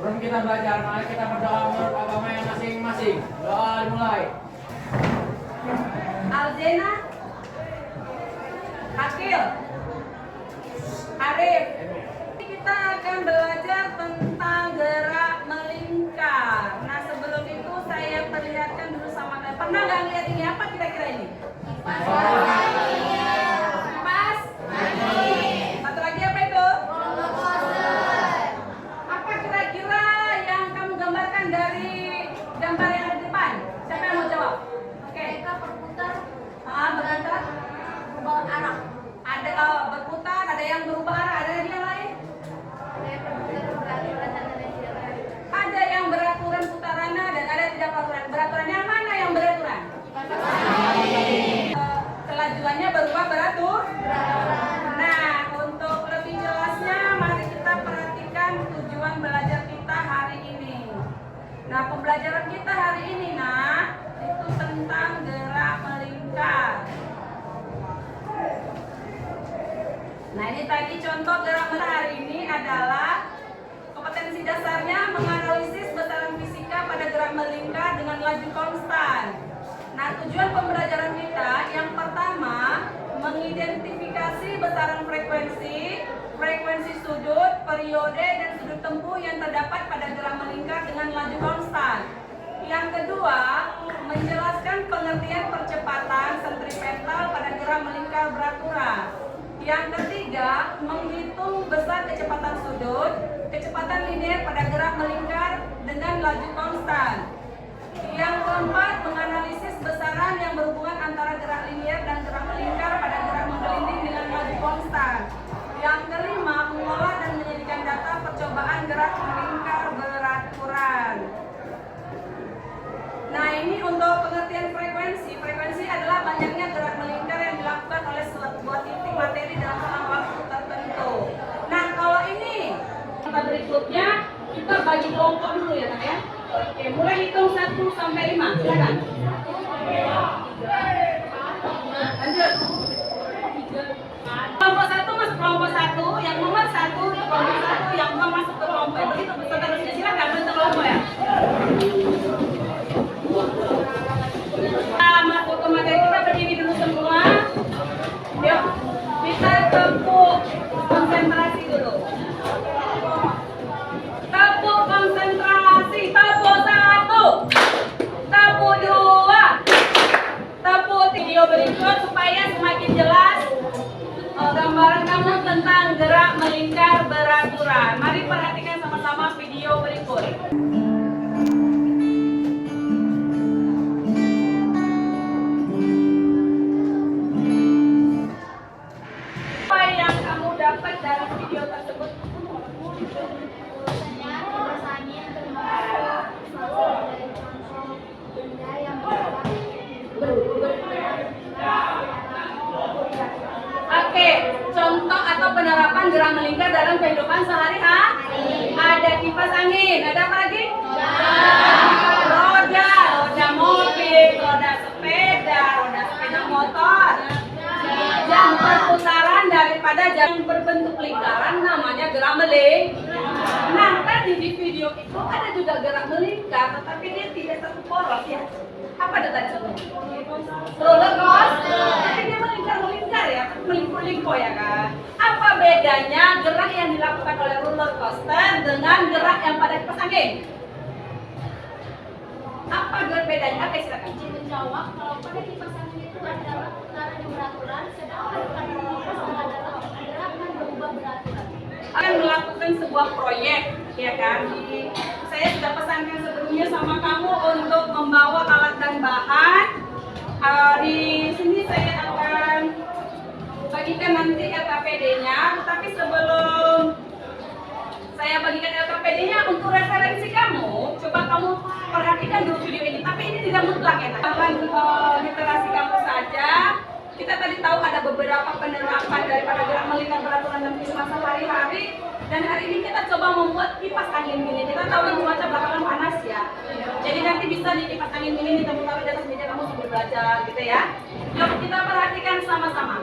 Sebelum kita belajar, mari kita berdoa menurut agama yang masing-masing. Doa dimulai. Alzena, Akil, Arif. Kita akan belajar tentang gerak melingkar. Nah, sebelum itu saya perlihatkan dulu sama kalian. Pernah nggak lihat ini apa kira-kira ini? Kipas. Satu lagi apa itu? Apa kira-kira yang kamu gambarkan dari gambar yang ada di depan? Siapa yang mau jawab? Oke. Berputar, Berputar. berubah arah. Ada berputar, ada yang berubah arah, ada yang lain? Ada yang beraturan putarannya dan ada yang tidak beraturan. Beraturan yang mana yang beraturan? Kelajuannya berubah beratur. Nah, untuk lebih jelasnya, mari kita perhatikan tujuan belajar kita hari ini. Nah, pembelajaran kita hari ini, itu tentang gerak melingkar. Nah, ini tadi contoh gerak melingkar hari ini adalah kompetensi dasarnya menganalisis besaran fisika pada gerak melingkar dengan laju konstan. Nah, tujuan pembelajaran kita yang pertama mengidentifikasi besaran frekuensi, frekuensi sudut, periode, dan sudut tempuh yang terdapat pada gerak melingkar dengan laju konstan. Yang kedua, menjelaskan pengertian percepatan sentripetal pada gerak melingkar beraturan. Yang ketiga, menghitung besar kecepatan sudut, kecepatan linear pada gerak melingkar dengan laju konstan. Yang keempat, menganalisis besaran yang berhubungan antara gerak linear dan gerak melingkar pada gerak menggelinding dengan laju konstan. Yang kelima, mengolah dan menyajikan data percobaan gerak melingkar beraturan. Nah, ini untuk pengertian frekuensi. Frekuensi adalah banyaknya gerak melingkar yang dilakukan oleh sebuah titik materi dalam selang waktu tertentu. Nah, kalau ini berikutnya kita bagi kelompok dulu ya, ya. Oke, mulai hitung 1 sampai 5. Silakan. Lanjut. Kelompok 1 masuk kelompok 1, yang nomor 1 ke kelompok 1, yang nomor masuk ke kelompok. Begitu seterusnya. Silakan bentuk kelompok ya. Nah, masuk ke materi kita berdiri dulu semua. Yuk, kita tepuk konsentrasi dulu. Tepuk konsentrasi. Tepuk 1, tepuk 2, tepuk video berikut supaya semakin jelas gambaran kamu tentang gerak melingkar beraturan. Mari perhatikan sama-sama video berikut. Apa yang kamu dapat dari video tersebut? Oke, contoh atau penerapan gerak melingkar dalam kehidupan sehari-hari. Ada kipas angin, ada apa lagi? Roda mobil, roda sepeda motor. Jam perputaran daripada jam berbentuk lingkaran namanya gerak melingkar. Nah, tadi di video itu ada juga gerak melingkar, tetapi dia tidak satu poros ya. Apa ada tadi contohnya? Roller coaster. Tapi dia melingkar ya, melingkar ya kan. Apa bedanya gerak yang dilakukan oleh roller coaster dengan gerak yang pada kipas angin? Apa bedanya? Oke, silakan. Menjawab, kalau pada kipas angin itu adalah putaran yang beraturan, sedangkan pada roller coaster adalah gerakan berubah beraturan. Akan melakukan sebuah proyek, ya kan? Saya sudah pesankan sebelumnya sama kamu untuk membawa alat dan bahan. Di sini saya akan bagikan nanti LKPD-nya, tapi sebelum saya bagikan LKPD-nya untuk referensi kamu, coba kamu perhatikan dulu video ini. Tapi ini tidak mutlak ya, literasi kamu saja. Kita tadi tahu ada beberapa penerapan daripada gerak melingkar beraturan dalam kehidupan sehari-hari. Dan hari ini kita coba membuat kipas angin ini. Kita tahu kan cuaca belakangan panas ya. Jadi nanti bisa di kipas angin ini kamu taruh di atas meja kamu sambil belajar gitu ya. Yuk kita perhatikan sama-sama.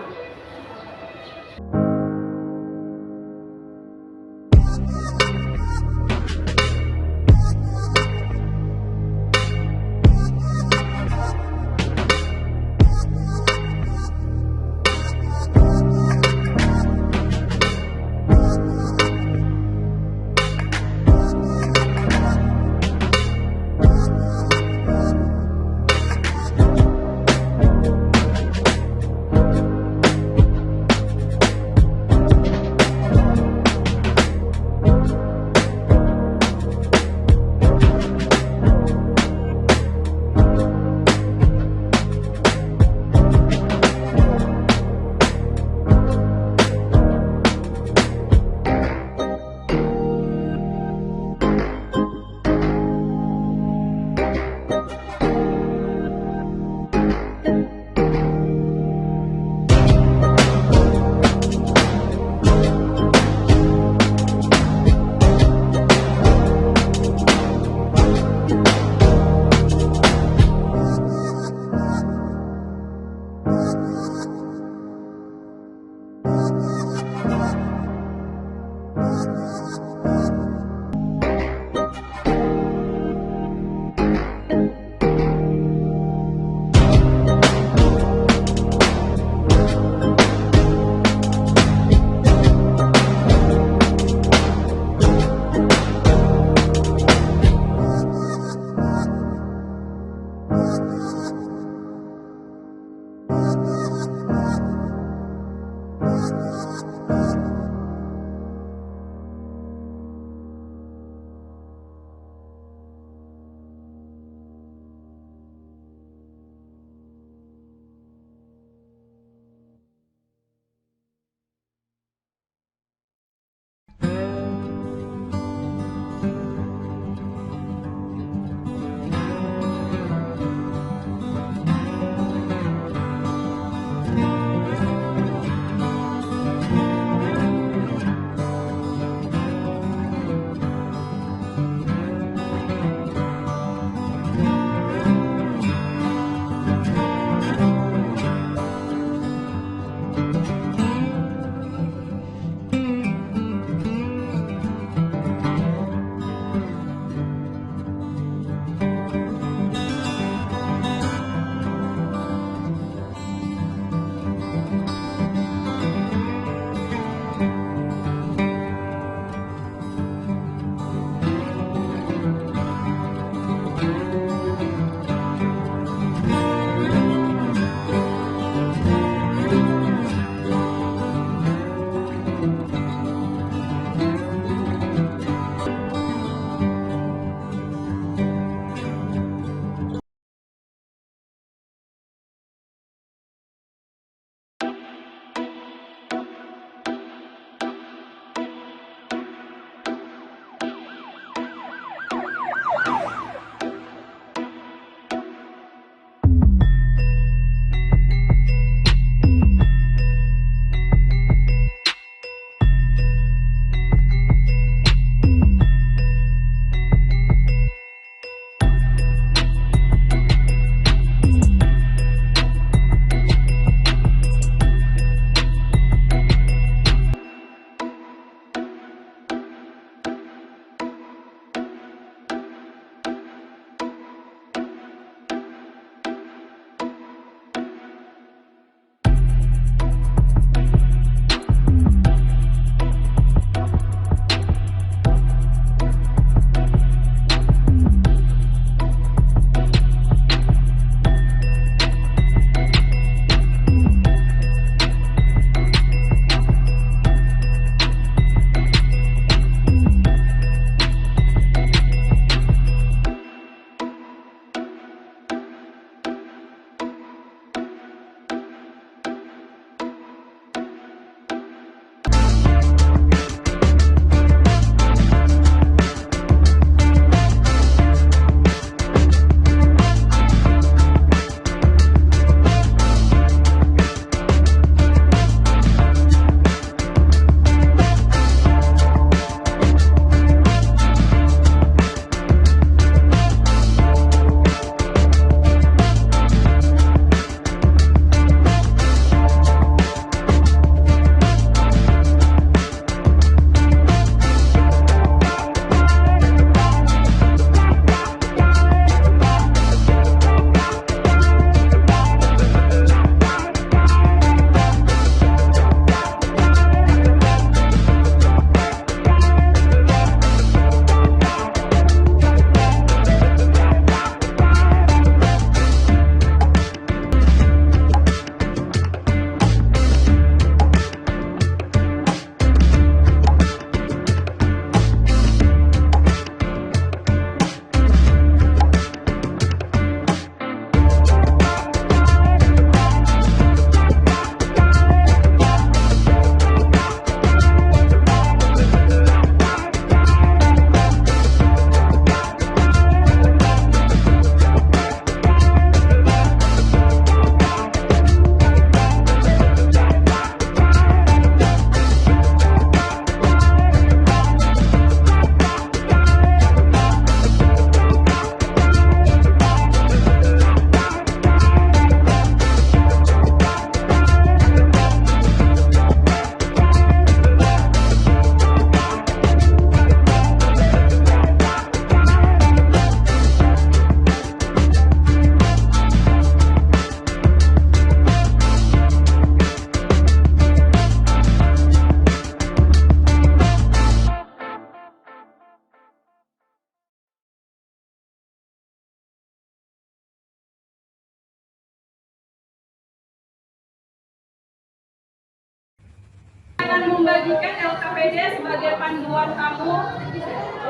dengan membagikan LKPD sebagai panduan kamu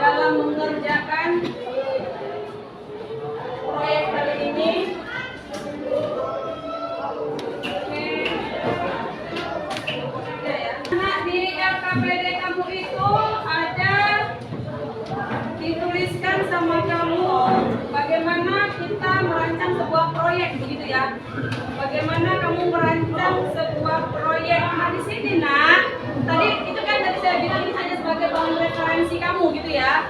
dalam mengerjakan proyek kali ini. Nah, di LKPD kamu itu ada dituliskan sama kamu bagaimana kita merancang sebuah proyek, begitu ya. Bagaimana kamu merancang sebuah proyek. Nah, di sini nak, tadi itu kan tadi saya bilang ini hanya sebagai bahan referensi kamu gitu ya.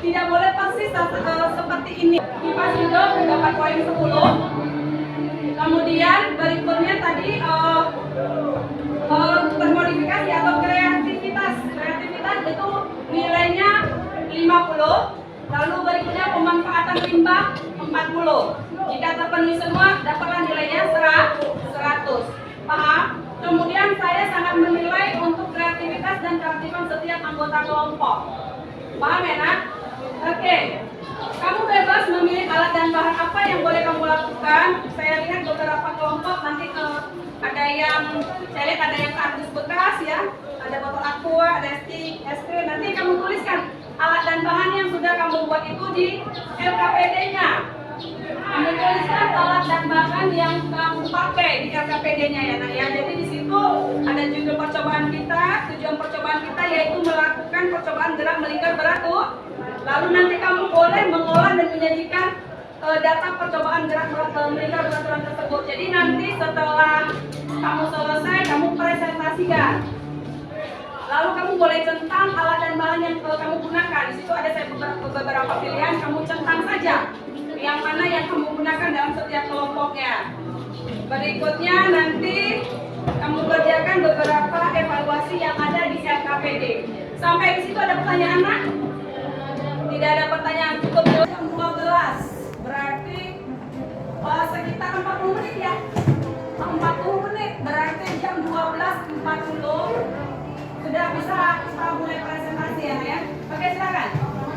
Tidak boleh persis seperti ini. Kipas juga dapat poin 10. Kemudian berikutnya tadi termodifikasi atau kreativitas. Kreativitas itu nilainya 50. Lalu berikutnya pemanfaatan limbah 40. Jika terpenuhi semua, dapatlah nilainya 100. Paham? Kemudian saya sangat menilai untuk kreativitas dan keaktifan setiap anggota kelompok. Paham ya nak? Oke. Kamu bebas memilih alat dan bahan apa yang boleh kamu lakukan. Saya lihat beberapa kelompok nanti ada yang saya lihat ada yang kardus bekas ya, ada botol aqua, ada stick, es krim. Nanti kamu tuliskan alat dan bahan yang sudah kamu buat itu di LKPD-nya. Kamu tuliskan alat dan bahan yang kamu pakai di LKPD-nya ya. Nah ya, jadi di situ ada juga percobaan kita. Tujuan percobaan kita yaitu melakukan percobaan gerak melingkar batu. Lalu nanti kamu boleh mengolah dan menyajikan data percobaan gerak melingkar beraturan tersebut. Jadi nanti setelah kamu selesai, kamu presentasikan. Lalu kamu boleh centang alat dan bahan yang kamu gunakan. Di situ ada saya beberapa pilihan, kamu centang saja yang mana yang kamu gunakan dalam setiap kelompoknya. Berikutnya nanti kamu kerjakan beberapa evaluasi yang ada di LKPD. Sampai di situ ada pertanyaan nak? Tidak ada pertanyaan, cukup jam 12. Berarti sekitar 40 menit ya. 40 menit berarti jam 12.40 sudah bisa kita mulai presentasi ya. Oke, silakan.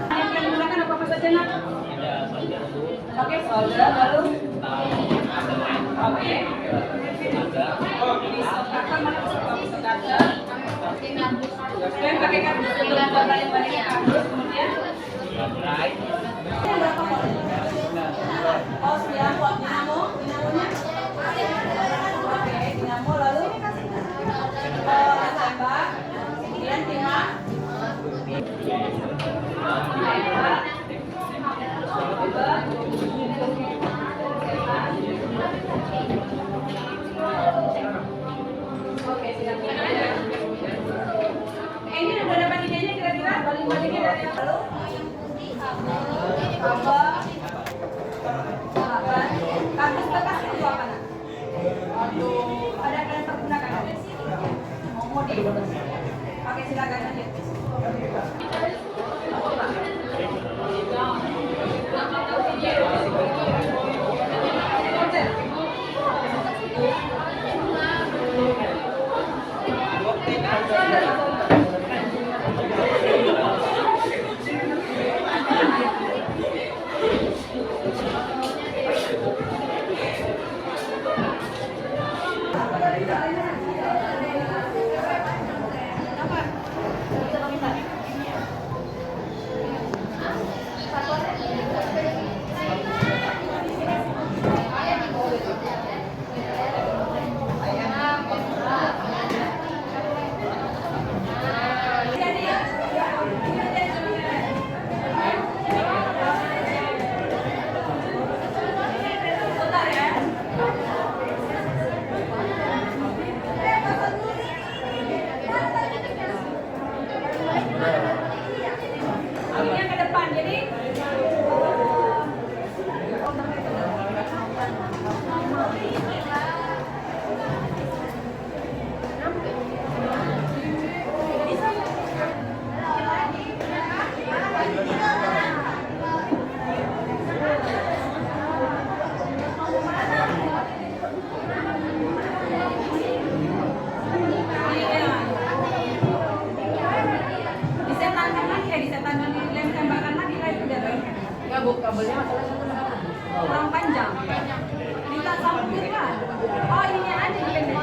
Yang menggunakan apa saja nak? Oke, solder lalu. Oke. Bisa kakak mana bisa kakak? Kalian pakai kardus untuk buatan yang banyak kardus kemudian. Berapa kali? Oh, 9 watt dinamo, dinamonya? Oke, dinamo lalu tembak, kemudian timah. Oke, silakan. Ini udah dapat idenya kira-kira baling-balingnya dari yang lalu? Kardus bekas itu apa nak? Ada yang tergunakan? Mau di? Oke, silakan lanjut. Kabelnya masalah kurang panjang. Minta sambungin kan? Oh, ini aja dipendek.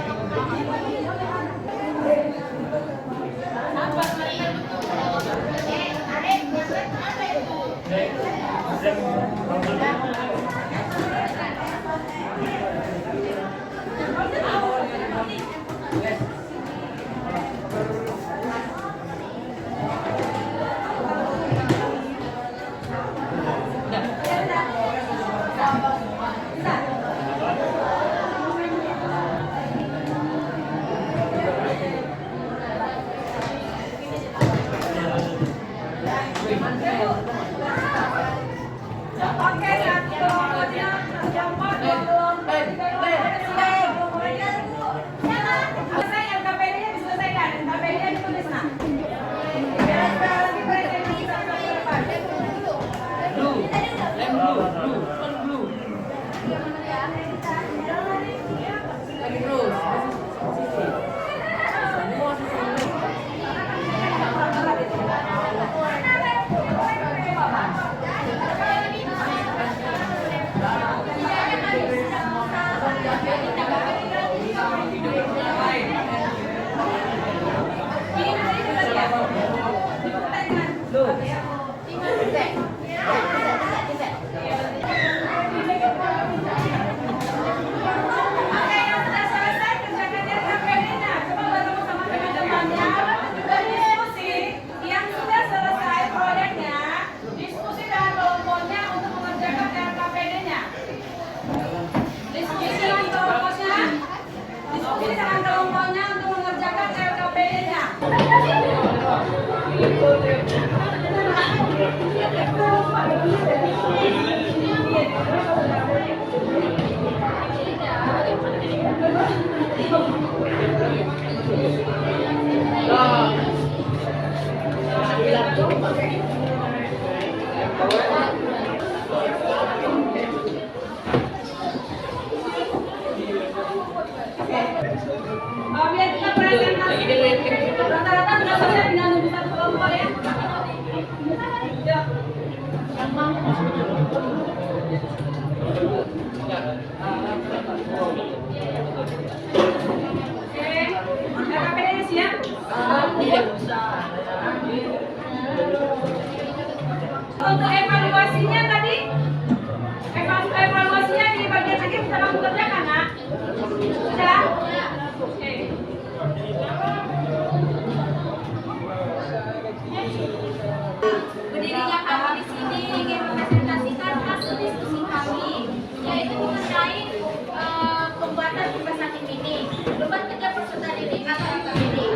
Oke, satu kelompoknya tercampur selesai LKPD-nya diselesaikan. LKPD-nya ditulis nah. Biar kita presentasi. Rata-rata sudah selesai, tinggal nunggu satu kelompok ya. Oke, LKPD-nya siap? Untuk evaluasinya tadi, evaluasinya di bagian akhir bisa kamu kerjakan, nak? Sudah? Oke. Berdirinya kami di sini ingin mempresentasikan hasil diskusi kami, yaitu mengenai pembuatan kipas angin ini. Beban kerja peserta didik atau ini.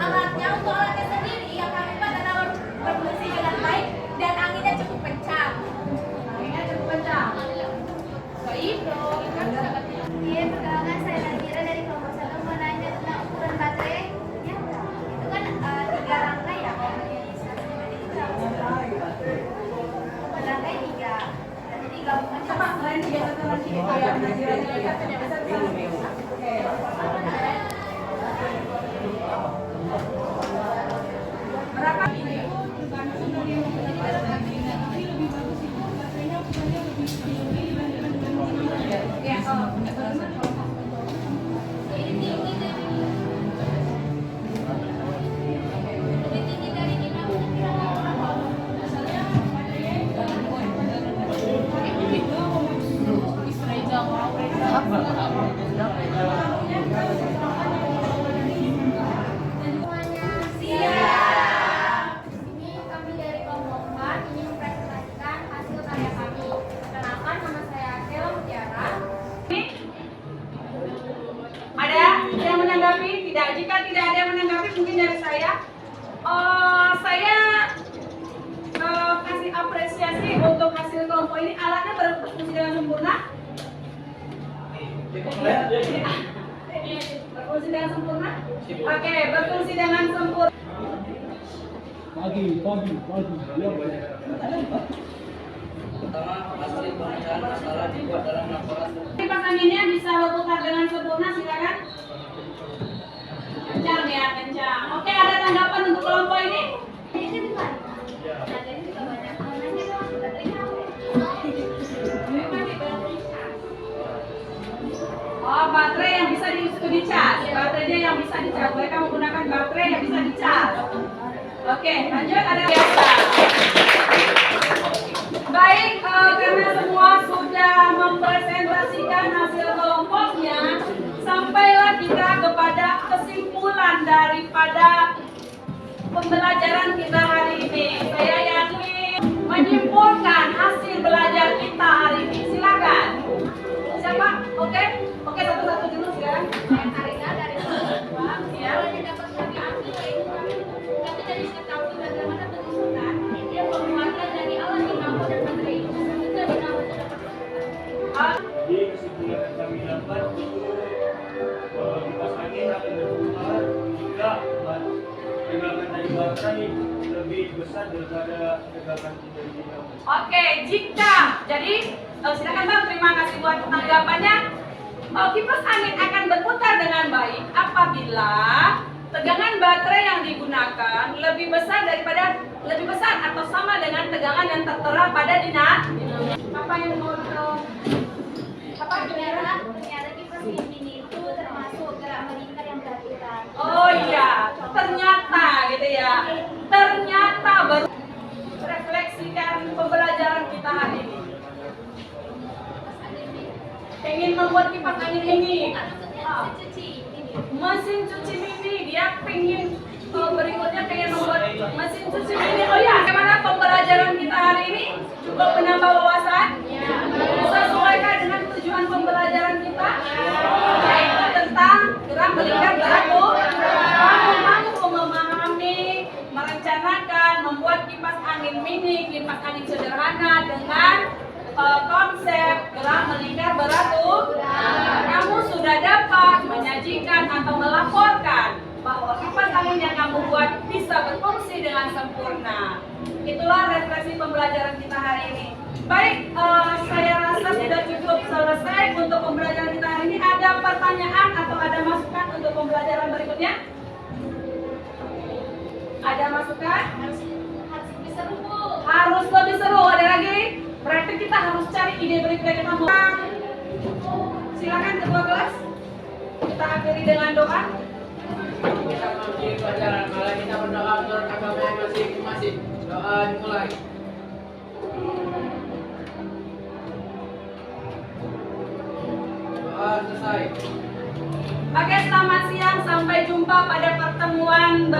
Alatnya untuk alatnya sendiri yang kami buat adalah berfungsi dengan baik dan anginnya cukup kencang. Anginnya cukup kencang. Baik, iya, perkenalkan saya Nazira dari kelompok 1 menanya tentang ukuran baterai. Ya, itu kan 3 rangkai ya, kalau rangkai 3. Jadi gabungan Coba kalian tiga satu lagi kayak Najira Oke. Berapa ini? Ya, lebih tinggi dari kita. Siap. Ini kami dari kelompok 4 ingin mempresentasikan hasil karya kami. Perkenalkan, nama saya Stella Mutiara. Ada yang menanggapi? Tidak. Jika tidak ada yang menanggapi, mungkin dari saya. Saya kasih apresiasi untuk hasil kelompok ini. Alatnya berfungsi dengan sempurna. Berfungsi dengan sempurna. Oke, berfungsi dengan sempurna. Pagi. Pertama, hasil pemecahan masalah dibuat dalam laporan. Kipas anginnya bisa berputar dengan sempurna, silakan. Kencang ya, kencang. Oke, ada tanggapan untuk kelompok ini? Ini bukan. Baterainya juga banyak. Nanya dong, baterainya apa? Oh, baterai yang bisa dicas. Baterainya yang bisa dicas. Mereka menggunakan baterai yang bisa dicas. Oke, lanjut, ada biasa. Baik, karena semua sudah mempresentasikan hasil kelompoknya, sampailah kita kepada kesimpulan daripada pembelajaran kita hari ini. Saya yakin menyimpulkan hasil belajar kita hari ini. Silakan. Siapa? Oke, satu-satu dulu sekarang. Saya Karina dari kelompok 2. Ya. Kalau dapat kami ambil, yaitu kami dari tegangan dari baterai lebih besar daripada tegangan dari dinamo. Oke, jika jadi silakan Bang, terima kasih buat tanggapannya. Kipas angin akan berputar dengan baik apabila tegangan baterai yang digunakan lebih besar atau sama dengan tegangan yang tertera pada dinamo. Apa yang mau Ternyata kipas ini itu termasuk gerak melingkar yang beraturan. Oh iya, ternyata gitu ya. Ternyata baru refleksikan pembelajaran kita hari ini. Ingin membuat kipas angin ini. Mesin cuci mini, dia pengen berikutnya pengen membuat mesin cuci mini. Oh ya, bagaimana pembelajaran kita hari ini? Cukup menambah wawasan? Sesuaikan dengan tujuan pembelajaran kita, yaitu tentang gerak melingkar beratu. Kamu mampu memahami, merencanakan, membuat kipas angin mini, kipas angin sederhana dengan konsep gerak melingkar beratu. Kamu sudah dapat menyajikan atau melaporkan bahwa kipas angin yang kamu buat bisa berfungsi dengan sempurna. Itulah refleksi pembelajaran kita hari ini. Baik, saya rasa sudah cukup selesai untuk pembelajaran kita hari ini. Ada pertanyaan atau ada masukan untuk pembelajaran berikutnya? Ada masukan? Harus lebih seru, Bu. Harus lebih seru. Ada lagi? Berarti kita harus cari ide berikutnya kita mau. Silakan ketua kelas. Kita akhiri dengan doa. Kita mengakhiri pelajaran, malah kita berdoa menurut agama masing-masing. Doa dimulai. Doa selesai. Oke, selamat siang. Sampai jumpa pada pertemuan